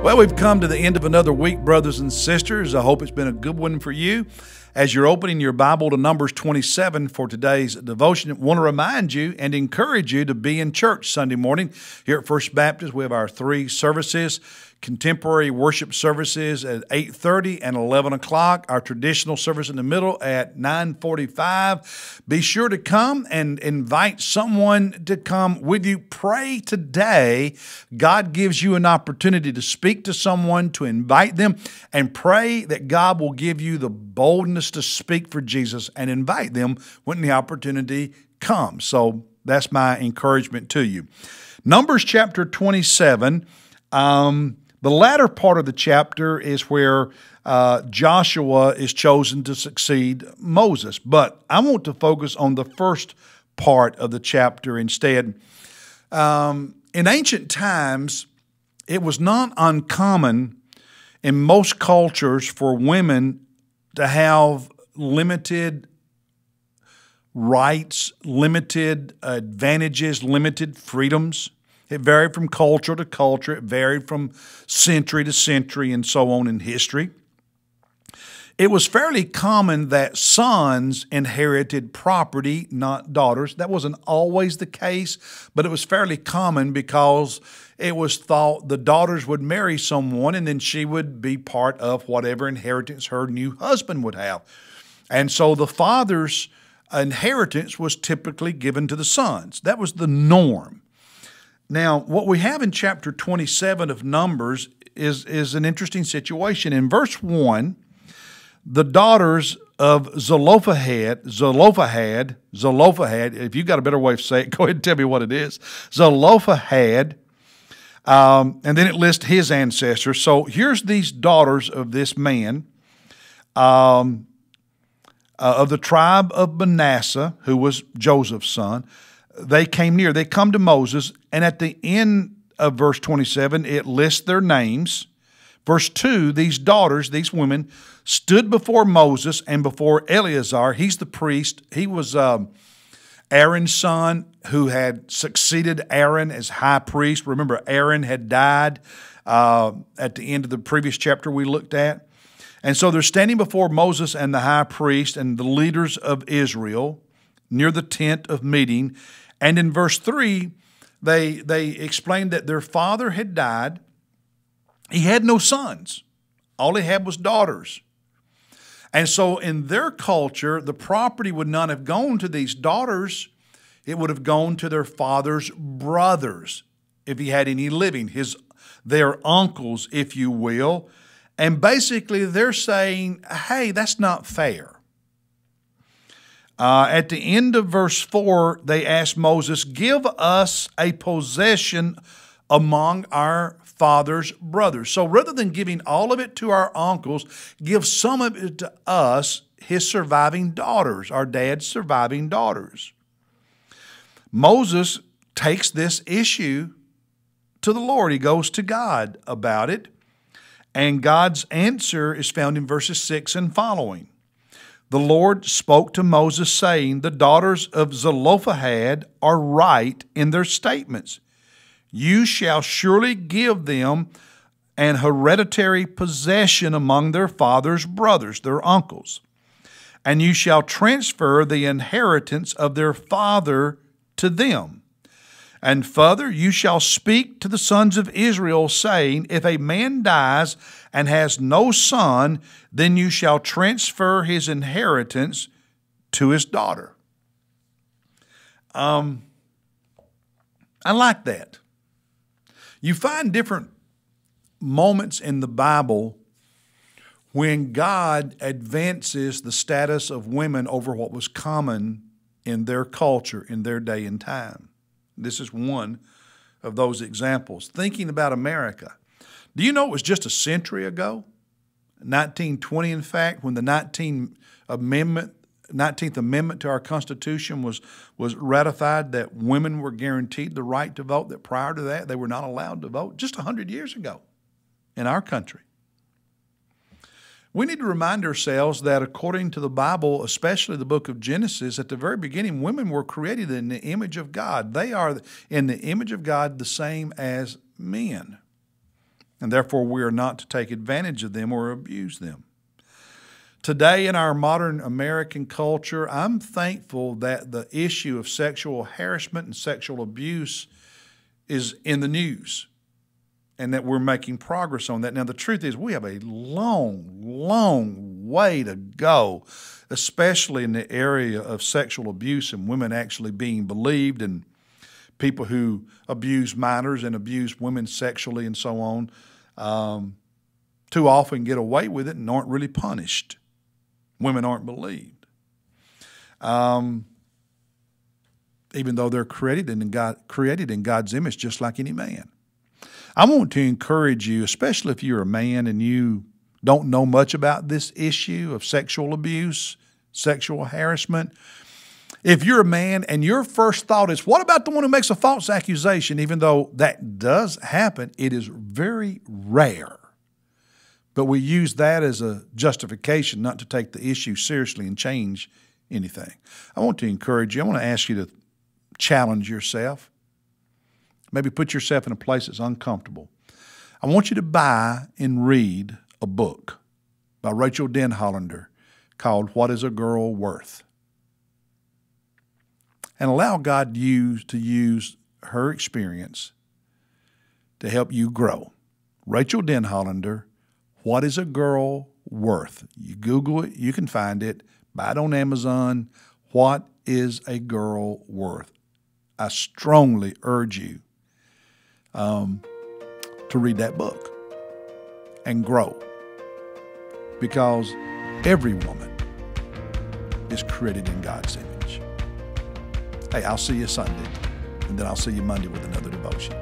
Well, we've come to the end of another week, brothers and sisters. I hope it's been a good one for you. As you're opening your Bible to Numbers 27 for today's devotion, I want to remind you and encourage you to be in church Sunday morning. Here at First Baptist, we have our three services, contemporary worship services at 8:30 and 11 o'clock, our traditional service in the middle at 9:45. Be sure to come and invite someone to come with you. Pray today. God gives you an opportunity to speak to someone, to invite them, and pray that God will give you the boldness to speak for Jesus and invite them when the opportunity comes. So that's my encouragement to you. Numbers chapter 27, the latter part of the chapter is where Joshua is chosen to succeed Moses. But I want to focus on the first part of the chapter instead. In ancient times, it was not uncommon in most cultures for women to have limited rights, limited advantages, limited freedoms. It varied from culture to culture. It varied from century to century and so on in history. It was fairly common that sons inherited property, not daughters. That wasn't always the case, but it was fairly common because it was thought the daughters would marry someone and then she would be part of whatever inheritance her new husband would have. And so the father's inheritance was typically given to the sons. That was the norm. Now, what we have in chapter 27 of Numbers is an interesting situation. In verse 1, the daughters of Zelophehad, if you've got a better way of saying it, go ahead and tell me what it is. Zelophehad, and then it lists his ancestors. So here's these daughters of this man, of the tribe of Manasseh, who was Joseph's son. They came near. They come to Moses, and at the end of verse 27, it lists their names. Verse 2, these daughters, these women, stood before Moses and before Eleazar. He's the priest. He was Aaron's son who had succeeded Aaron as high priest. Remember, Aaron had died at the end of the previous chapter we looked at. And so they're standing before Moses and the high priest and the leaders of Israel near the tent of meeting. And in verse 3, they explained that their father had died. He had no sons. All he had was daughters. And so in their culture, the property would not have gone to these daughters. It would have gone to their father's brothers, if he had any living, their uncles, if you will. And basically they're saying, hey, that's not fair. At the end of verse 4, they asked Moses, give us a possession among our father's brothers. So rather than giving all of it to our uncles, give some of it to us, his surviving daughters, our dad's surviving daughters. Moses takes this issue to the Lord. He goes to God about it. And God's answer is found in verses 6 and following. The Lord spoke to Moses, saying, the daughters of Zelophehad are right in their statements. You shall surely give them an hereditary possession among their father's brothers, their uncles, and you shall transfer the inheritance of their father to them. And further, you shall speak to the sons of Israel, saying, if a man dies and has no son, then you shall transfer his inheritance to his daughter. I like that. You find different moments in the Bible when God advances the status of women over what was common in their culture, in their day and time. This is one of those examples. Thinking about America. Do you know it was just a century ago, 1920 in fact, when the 19th Amendment to our Constitution was ratified, that women were guaranteed the right to vote, that prior to that they were not allowed to vote, just 100 years ago in our country. We need to remind ourselves that according to the Bible, especially the book of Genesis, at the very beginning, women were created in the image of God. They are in the image of God the same as men. and therefore we are not to take advantage of them or abuse them. Today in our modern American culture, I'm thankful that the issue of sexual harassment and sexual abuse is in the news and that we're making progress on that. Now, the truth is we have a long, long way to go, especially in the area of sexual abuse and women actually being believed, and people who abuse minors and abuse women sexually and so on, too often get away with it and aren't really punished. Women aren't believed, even though they're created in God's image just like any man. I want to encourage you, especially if you're a man and you don't know much about this issue of sexual abuse, sexual harassment. If you're a man and your first thought is, what about the one who makes a false accusation? Even though that does happen, it is very rare. But we use that as a justification not to take the issue seriously and change anything. I want to encourage you. I want to ask you to challenge yourself. Maybe put yourself in a place that's uncomfortable. I want you to buy and read a book by Rachel Denhollander called What is a Girl Worth? And allow God to use her experience to help you grow. Rachel Denhollander, What is a Girl Worth? You Google it, you can find it. Buy it on Amazon. What is a Girl Worth? I strongly urge you to read that book and grow, because every woman is created in God's image. Hey, I'll see you Sunday, and then I'll see you Monday with another devotion.